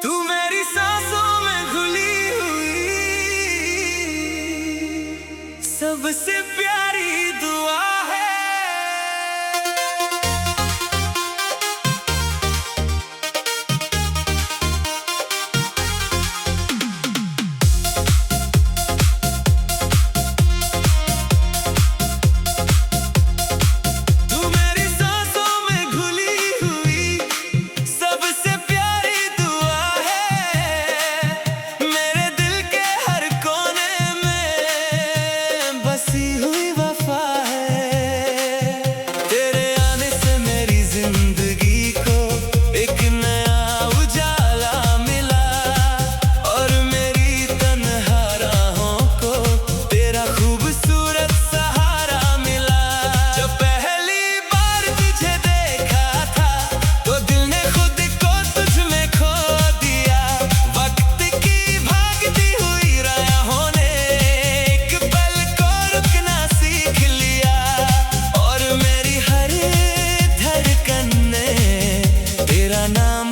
तू मेरी सांसों में घुली हुई सबसे प्यारी दुआ है।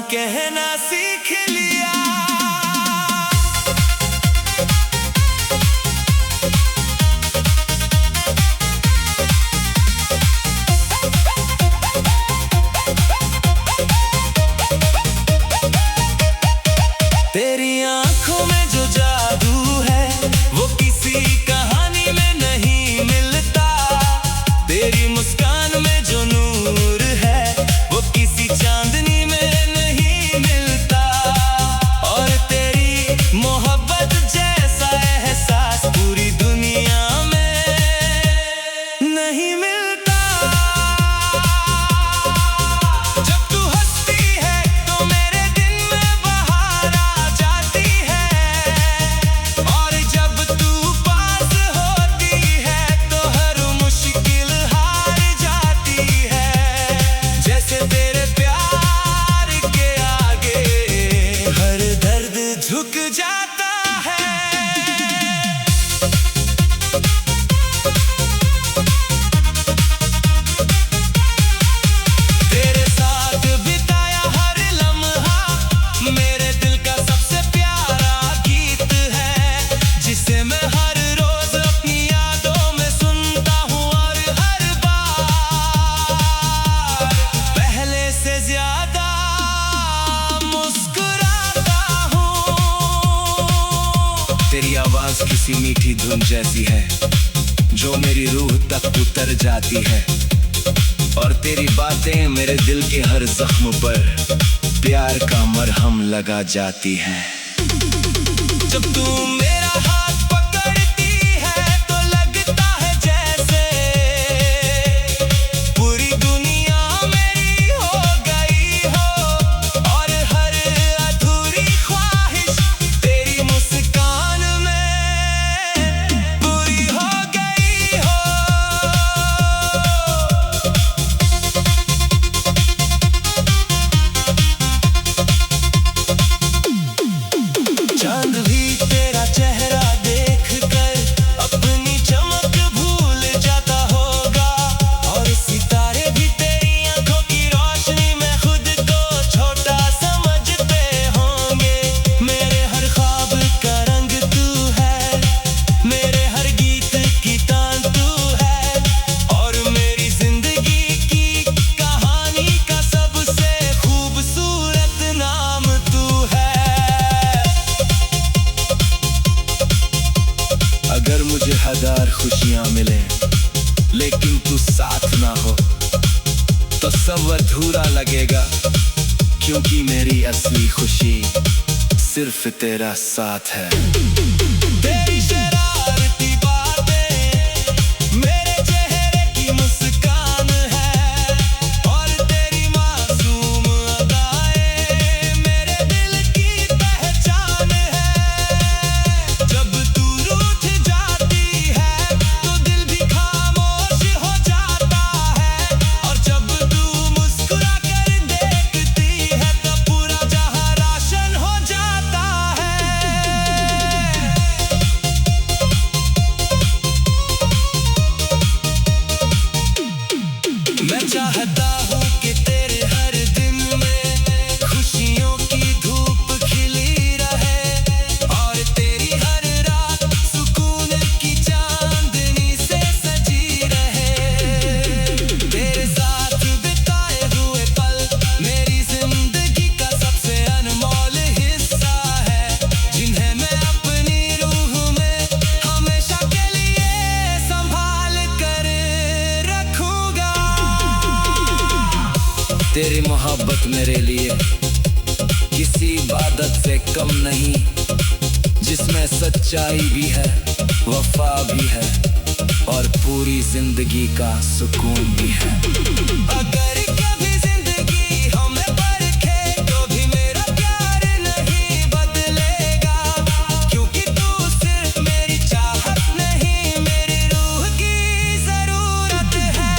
कहना सीख लिया। तेरी आंखों में जो जादू है वो किसी कहानी में नहीं मिलता। तेरी मुस्कान में जो नूर है वो किसी चांदनी में नहीं मिलता। और तेरी मोहब्बत जैसा एहसास पूरी दुनिया में नहीं मिलता। जब तू हंसती है तो मेरे दिन में बहार आ जाती है। और जब तू पास होती है तो हर मुश्किल हार जाती है। जैसे तेरे प्यार के आगे हर दर्द झुक जाता है। तेरे साथ बिताया हर लम्हा मेरे दिल का सबसे प्यारा गीत है, जिसे मैं हर रोज अपनी यादों में सुनता हूँ। और हर बार पहले से ज्यादा मुस्कुराता हूँ। तेरी आवाज किसी मीठी धुन जैसी है जो मेरी रूह तक उतर जाती है। और तेरी बातें मेरे दिल के हर जख्म पर प्यार का मरहम लगा जाती हैं। जब तू मेरा हाथ पकड़ती है तो लगता है जैसे पूरी दुनिया मेरी हो गई हो। और हर अधूरी ख्वाहिश तेरी मुस्कान में पूरी हो गई हो। चांद भी तेरा चेहरा देखकर अपनी चमक भूल जाता होगा। और सितारे भी तेरी आंखों की रोशनी में खुद को छोटा समझते होंगे। मेरे हर ख्वाब का रंग तू है, मेरे हर गीत की तान तू है। और मेरी जिंदगी की कहानी का सबसे खूबसूरत नाम तू है। अगर मुझे हजार खुशियां मिले लेकिन तू साथ ना हो तो सब अधूरा लगेगा, क्योंकि मेरी असली खुशी सिर्फ तेरा साथ है। तेरी शरारती बातें मेरे चेहरे की मुस्कान है। और तेरी मासूम अदाएं मेरे दिल की पहचान है। जब तू रूठ जाती है तो दिल भी खामोश हो जाता है। और जब तू मुस्कुरा कर देखती है तो पूरा जहां रोशन हो जाता है। मेरे लिए किसी इबादत से कम नहीं, जिसमें सच्चाई भी है, वफा भी है और पूरी जिंदगी का सुकून भी है। अगर कभी जिंदगी हमें परखे तो भी मेरा प्यार नहीं बदलेगा, क्योंकि तू सिर्फ मेरी चाहत नहीं, मेरी रूह की जरूरत है।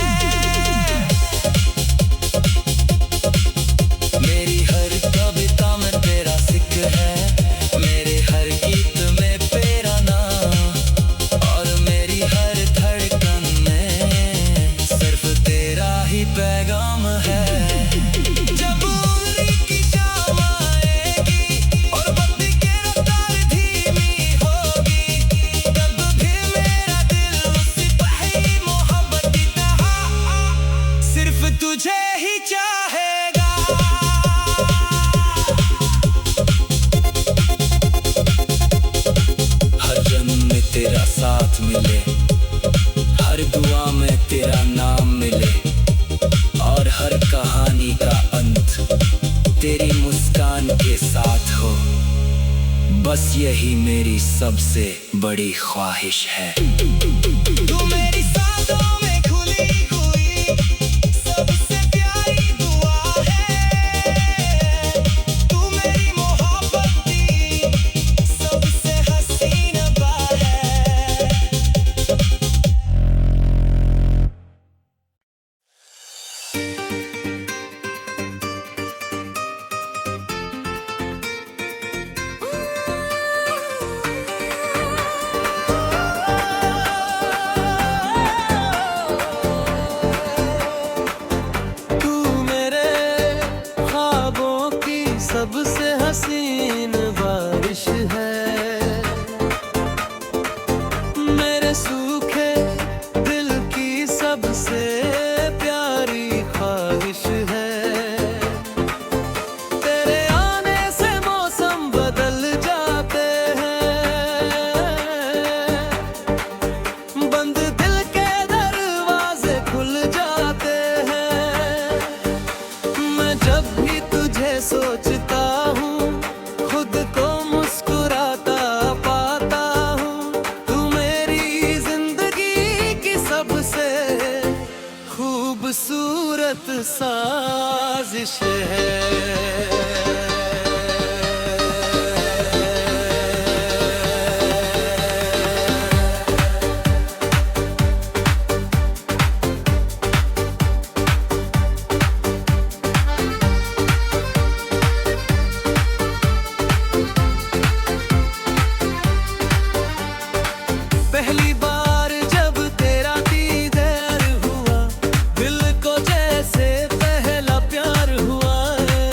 मेरी हर कविता में तेरा जिक्र है, मेरे हर गीत में तेरा नाम, और मेरी हर धड़कन में सिर्फ तेरा ही पैगाम है। जब उम्र की शाम आएगी और बत्ती की रफ्तार धीमी होगी, तब भी मेरा दिल उस सिपाही मोहब्बत की तरह सिर्फ तुझे ही चाहेगा। हर जन्म में तेरा साथ मिले, हर दुआ में तेरा नाम मिले, और हर कहानी का अंत तेरी मुस्कान के साथ हो। बस यही मेरी सबसे बड़ी ख्वाहिश है। तू मेरी सांसों में खुली हुई सबसे प्यारी दुआ है, तू मेरी मोहब्बत की सबसे हसीन बात है। तू मेरे ख्वाबों की सबसे हसीन बारिश है, मेरे सूखे दिल की सबसे प्यारी ख्वाहिश है। तेरे आने से मौसम बदल जाते हैं, बंद दिल के दरवाजे खुल जाते हैं। मैं जब भी तुझे सोचता हूँ, खुद को मुस्कुराता पाता हूँ। तू मेरी जिंदगी की सबसे खूबसूरत साजिश है। पहली बार जब तेरा दीदार हुआ, दिल को जैसे पहला प्यार हुआ है।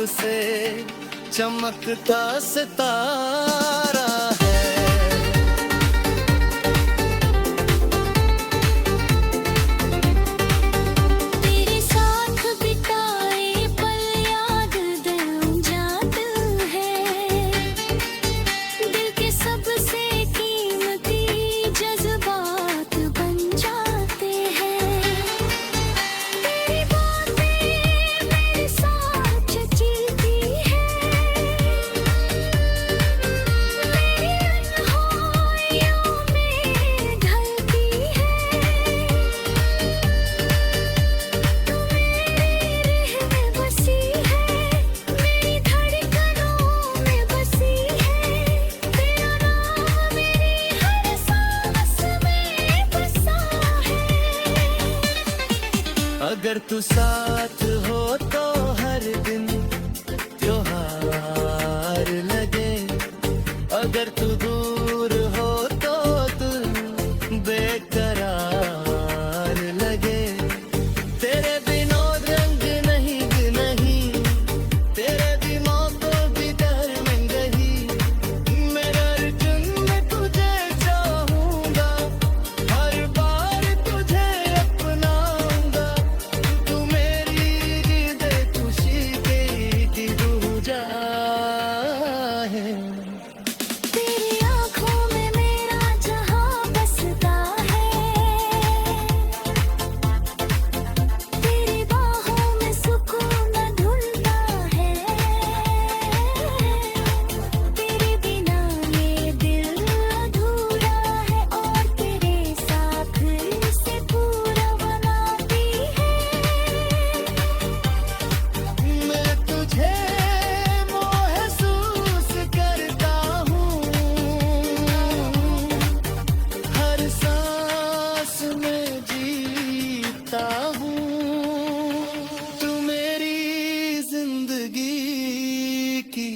सबसे चमकता सितारा है। तेरे साथ बिताए पल याद दिल जाते हैं, दिल के सबसे कीमती जज्बात बन जाते हैं। तेरी बातें मेरे साथ चलती हैं, मेरी अनहोनियों में ढलती हैं। तू मेरे रहम में बसी है, मेरी धड़कनों में बसी है। तेरा नाम मेरी हर सांस में बसा है। अगर तू साथ हो तो हर दिन त्योहार लगे, अगर तू दूर हो तो दिल बेकरार लगे। तेरे बिना रंग नहीं तेरे बिना तो भी शर्मिंदगी। मेरा अर्जुन मैं तुझे चाहूंगा, हर बार तुझे अपनाऊंगा। तू मेरी हृदय खुशी की दूजा है। तेरी आँखों में मेरा जहां बसता है, तेरी बाहों में सुकून ढूंढता है। तेरे बिना ये दिल अधूरा है, और तेरे साथ इसे पूरा बनाती है। मैं तुझे महसूस करता हूँ, हर सांस में जीता हूँ। तू मेरी जिंदगी की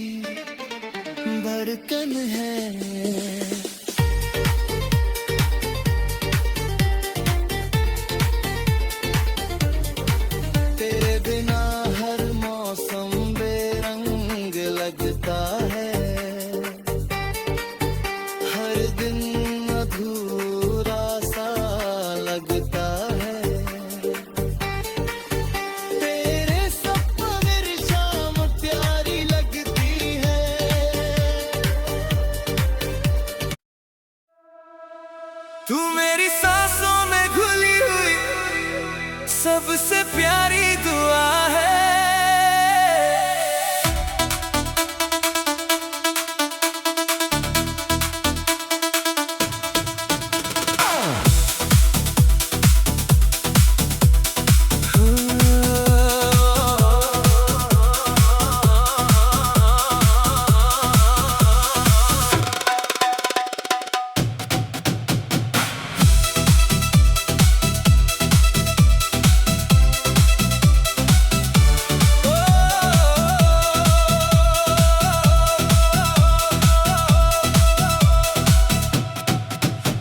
धड़कन है। तेरे बिना हर मौसम बेरंग लगता है, हर दिन अधूरा सा लगता है। तेरे सपने शाम प्यारी लगती है। तू मेरी सांसों में घुली हुई सबसे प्यारी दुआ है।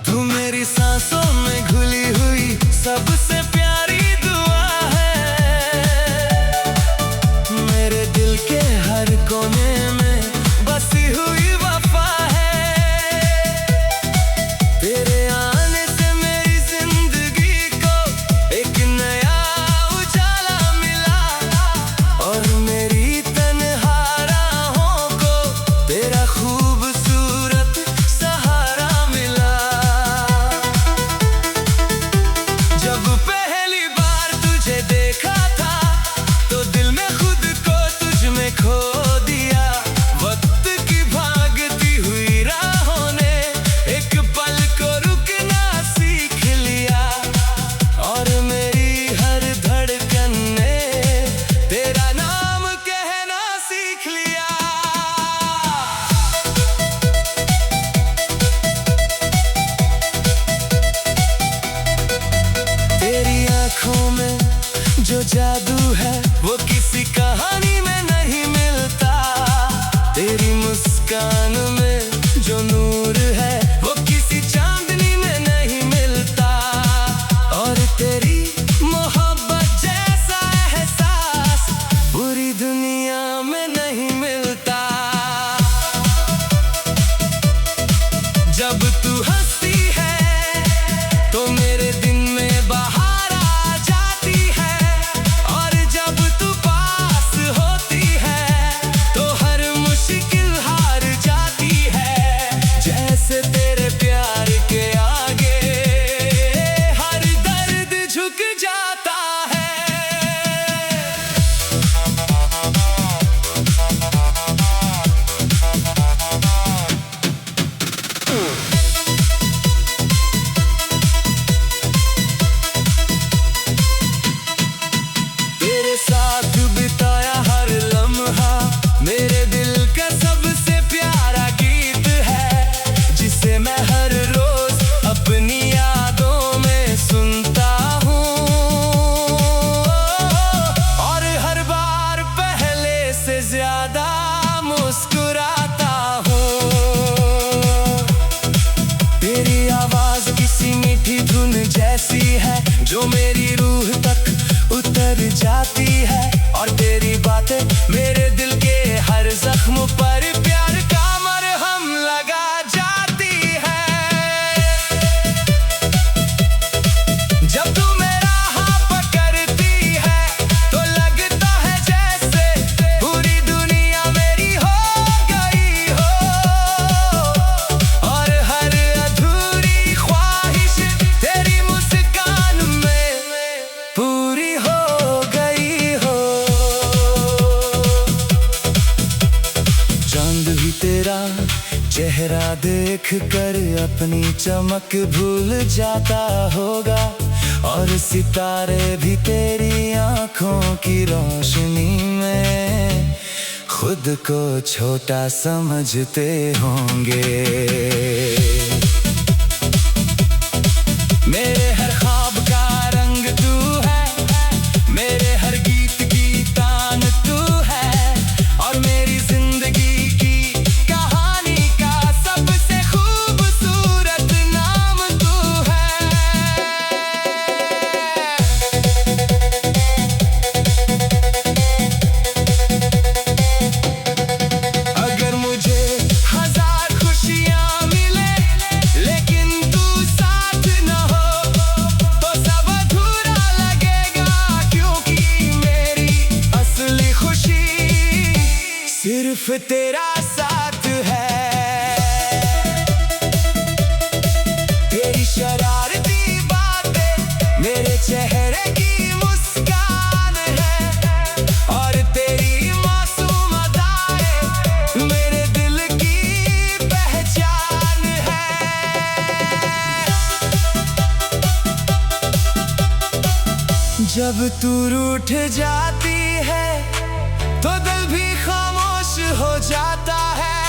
तू मेरी सांसों में घुली हुई सबसे प्यारी दुआ है। मेरे दिल के हर कोने में बसी हुई वफा है। तेरे आने से मेरी जिंदगी को एक नया उजाला मिला, और मेरी तन्हा राहों को तेरा खूबसूरत सहारा मिला। जब पहली बार तुझे देखा था तो दिल में खुद को तुझ में खो दिया। वक्त की भागती हुई राहों ने एक पल को रुकना सीख लिया, और मेरी हर धड़कन ने तेरा नाम कहना सीख लिया। तेरी आँखों में जो जादू है वो किसी कहानी में नहीं मिलता। तेरी मुस्कान में जो नूर है वो किसी चांदनी में नहीं मिलता। और तेरी मोहब्बत जैसा एहसास पूरी दुनिया में झुक जाता है। तेरे साथ बिताया हर लम्हा मेरे दिल का सबसे प्यारा गीत है, जिसे मैं हर रोज अपनी यादों में सुनता हूँ। और हर बार पहले से ज्यादा मुस्कुराता हूँ। तेरी आवाज किसी मीठी धुन जैसी है जो मेरी रूह तक उतर जाती है। और तेरी बातें मेरे दिल के हर जख्म पर प्यार का मरहम लगा जाती है। जब तू मेरा हाथ पकड़ती है तो लगता है जैसे पूरी दुनिया मेरी हो गई हो। और हर अधूरी ख्वाहिश तेरी मुस्कान में पूरी हो गई हो। चांद भी तेरा चेहरा देख कर अपनी चमक भूल जाता होगा। और सितारे भी तेरी आंखों की रोशनी में खुद को छोटा समझते होंगे। मेरे हर ख्वाब का रंग तू है, मेरे हर गीत की तान तू है। और मेरी जिंदगी की कहानी का सबसे खूबसूरत नाम तू है। अगर मुझे हजार खुशियाँ मिले लेकिन तू साथ न हो तो सब अधूरा लगेगा, क्योंकि मेरी असली खुशी सिर्फ तेरा साथ है। तेरी शरारती बातें मेरे चेहरे की मुस्कान है। और तेरी मासूम अदाएं मेरे दिल की पहचान है। जब तू रूठ जाती है तो दिल भी खामोश हो जाता है।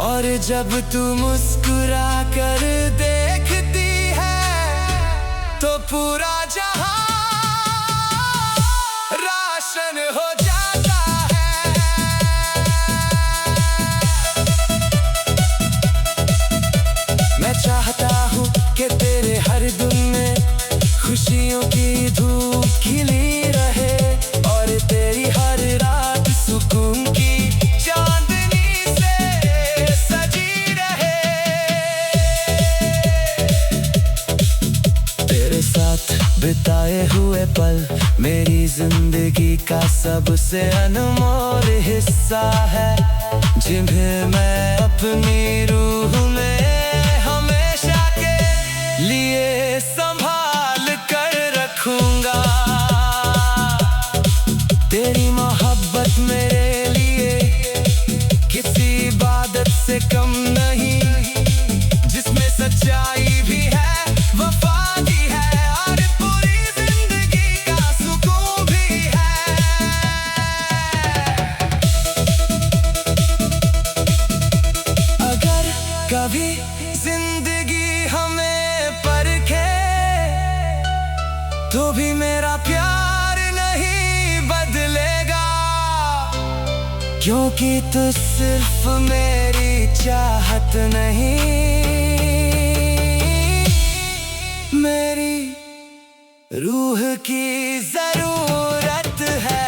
और जब तू मुस्कुरा कर देखती है तो पूरा जहां रोशन हो जाता है। मैं चाहता हूँ कि तेरे हर दिन में खुशियों की धूप खिली रहे। और तेरी हर रात सुकून की चांदनी से सजी रहे। तेरे साथ बिताए हुए पल मेरी जिंदगी का सबसे अनमोल हिस्सा है, जिन्हें मैं अपनी रूह में हमेशा के लिए संभाल कर रखूंगा। तेरी मोहब्बत मेरे लिए किसी इबादत से कम नहीं, जिसमें सच्चाई भी है, वफा भी है और पूरी जिंदगी का सुकून भी है। अगर कभी जिंदगी हमें परखे तो भी मेरा प्यार नहीं बदलेगा, क्योंकि तू सिर्फ मेरी चाहत नहीं, मेरी रूह की जरूरत है।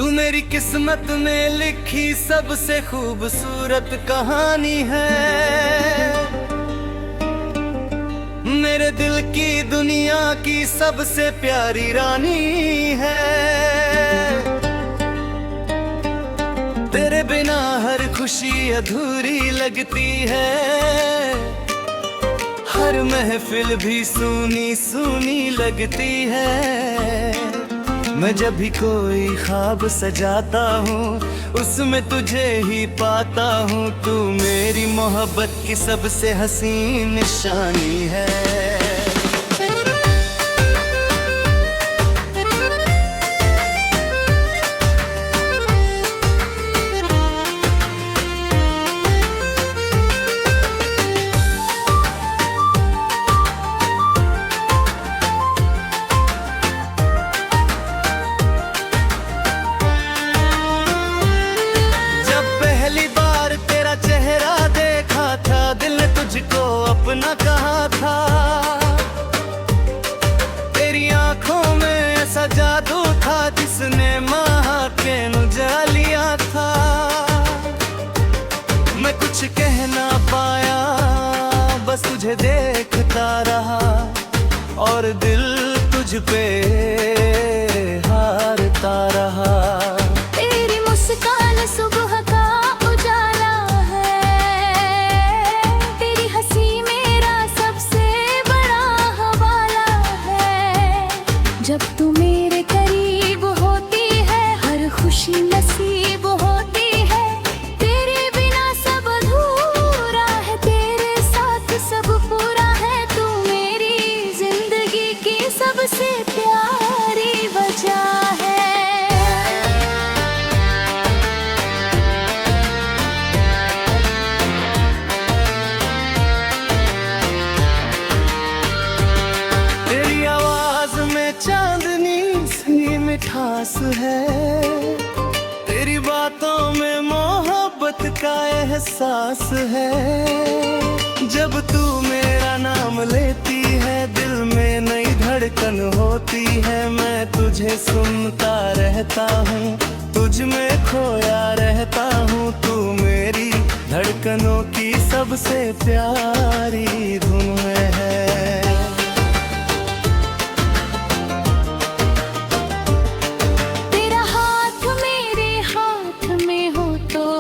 तू मेरी किस्मत में लिखी सबसे खूबसूरत कहानी है, मेरे दिल की दुनिया की सबसे प्यारी रानी है। तेरे बिना हर खुशी अधूरी लगती है, हर महफिल भी सूनी सूनी लगती है। मैं जब भी कोई ख्वाब सजाता हूँ उसमें तुझे ही पाता हूँ, तू मेरी मोहब्बत की सबसे हसीन निशानी है। तुझको अपना कहा था, तेरी आंखों में ऐसा जादू था जिसने महके नुझा लिया था। मैं कुछ कह ना पाया, बस तुझे देखता रहा और दिल तुझ पे हारता रहा। तेरी मुस्कान सुबह का उजाला है, तेरी हंसी मेरा सबसे बड़ा हवाला है। जब तू मेरे करीब होती है हर खुशी नसीब होती है, तेरे बिना सब अधूरा है, तेरे साथ सब पूरा है। तू मेरी जिंदगी की सबसे प्यारी वजह है। चांदनी सी मिठास है, तेरी बातों में मोहब्बत का एहसास है। जब तू मेरा नाम लेती है दिल में नई धड़कन होती है। मैं तुझे सुनता रहता हूँ, तुझ में खोया रहता हूँ, तू मेरी धड़कनों की सबसे प्यारी धुन में है।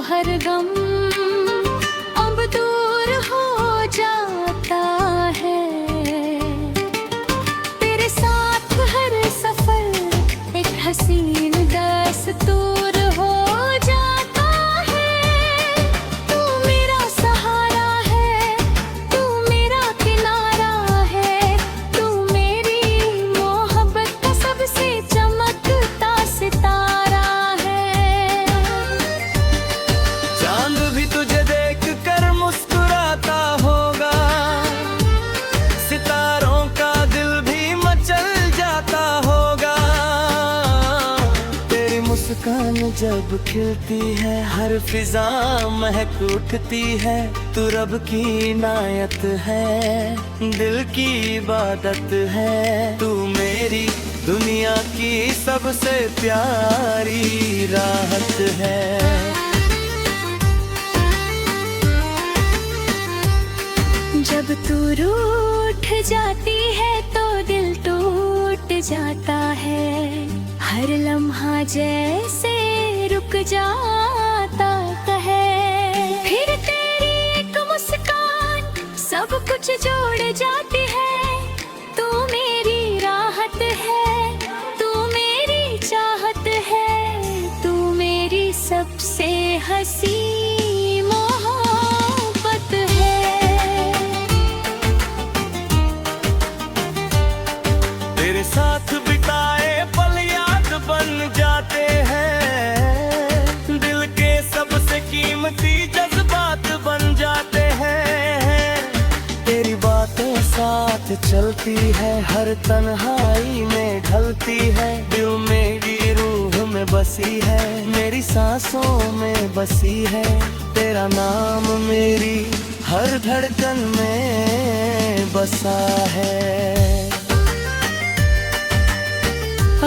हर गम अब दूर हो जाता है, तेरे साथ हर सफर एक हसीन दस्तूर हो जाता है। तू मेरा सहारा है, तू मेरा किनारा है, तू मेरी मोहब्बत का सबसे चमकता सितारा है। चांद भी तुझे देख कर मुस्कुराता होगा, सितारों का दिल भी मचल जाता होगा। तेरी मुस्कान जब खिलती है हर फिजा महक उठती है। तू रब की इनायत है, दिल की इबादत है, तू मेरी दुनिया की सबसे प्यारी राहत है। जब तू रूठ जाती है तो दिल टूट जाता है, हर लम्हा जैसे रुक जाता है। फिर तेरी एक मुस्कान सब कुछ जोड़ जाती है। तू मेरी राहत है, तू मेरी चाहत है, तू मेरी सबसे हंसी साथ बिताए पल याद बन जाते हैं, दिल के सबसे कीमती जज्बात बन जाते हैं। तेरी बातें साथ चलती है, हर तन्हाई में ढलती है, दिल मेरी रूह में बसी है, मेरी सांसों में बसी है। तेरा नाम मेरी हर धड़कन में बसा है।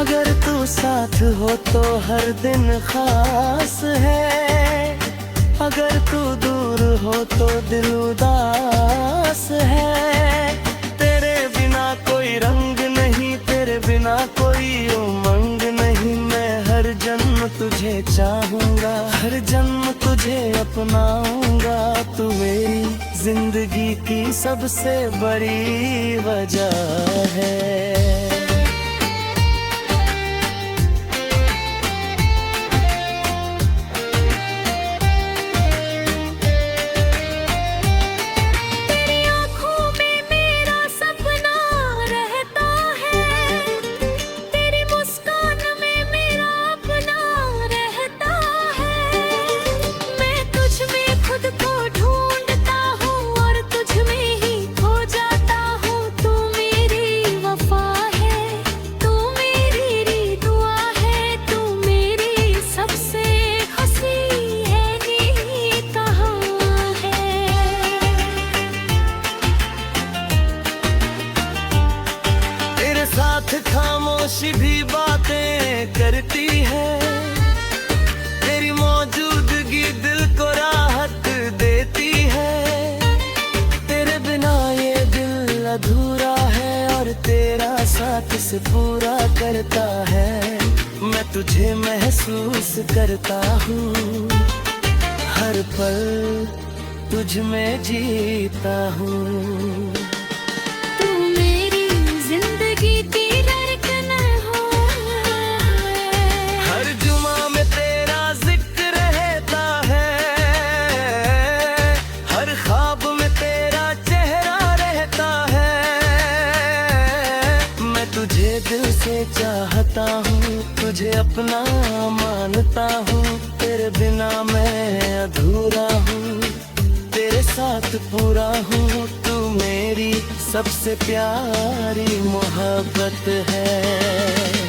अगर तू साथ हो तो हर दिन खास है, अगर तू दूर हो तो दिल उदास है। तेरे बिना कोई रंग नहीं, तेरे बिना कोई उमंग नहीं। मैं हर जन्म तुझे चाहूंगा, हर जन्म तुझे अपनाऊंगा। तू मेरी जिंदगी की सबसे बड़ी वजह है। खामोशी भी बातें करती है, तेरी मौजूदगी दिल को राहत देती है। तेरे बिना ये दिल अधूरा है और तेरा साथ इसे पूरा करता है। मैं तुझे महसूस करता हूँ, हर पल तुझ में जीता हूँ। तुझे दिल से चाहता हूँ, तुझे अपना मानता हूँ। तेरे बिना मैं अधूरा हूँ, तेरे साथ पूरा हूँ। तू मेरी सबसे प्यारी मोहब्बत है।